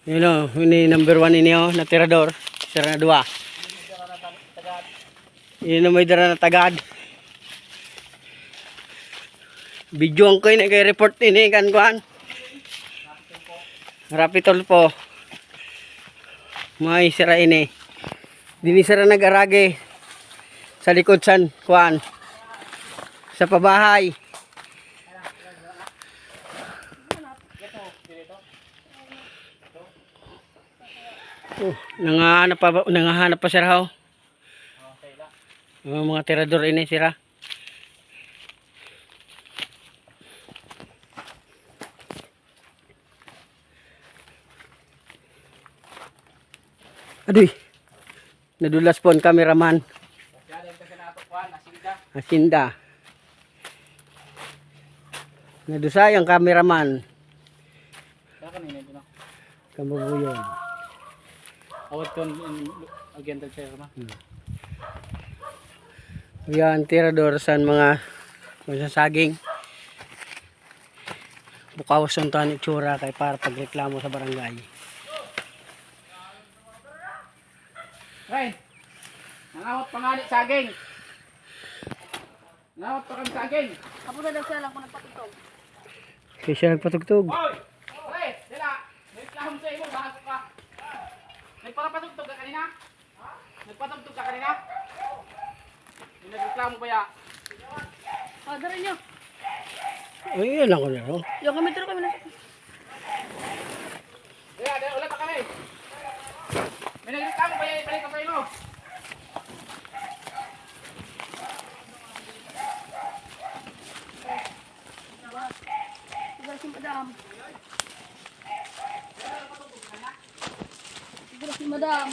Yun o, ini number 1 ini o, na tirador. Sira na 2. Yun o, may dara na tagad. Video ang kayo na kay report ini kan kuan. Rapitol po. May sira ini. Dini sira nag-arage sa likod san kuan. Sa pabahay. Nangahanap pa sira ho. Mga tirador ini sira. Aduh, nadulas po ang cameraman. Asinda. Nadusay ang cameraman. Kamubuyan. Awat kon again tag sir ma. Yan tirador sa mga saging. Bukawas ang tani tsura kay para pagreklamo sa barangay. Hey. Nangawat pangalit saging. Nangawat pa kang saging. Apo na daw siya lang kung nagpatutog. Kaya siya nagpatugtog. Hoy! Pre, dila. May klahom sa imo bago ka. Nagpatugtog ka kanina? Ha? Nagpatugtog ka kanina? May nagreklamo ba ya? Dara nyo. Ay, yan ako na ro. Yung kami turo kami na. Dila, ulit pa kami. May nagreklamo ba ya? Balik ka pa imo. Siguro si madam. Siguro si madam.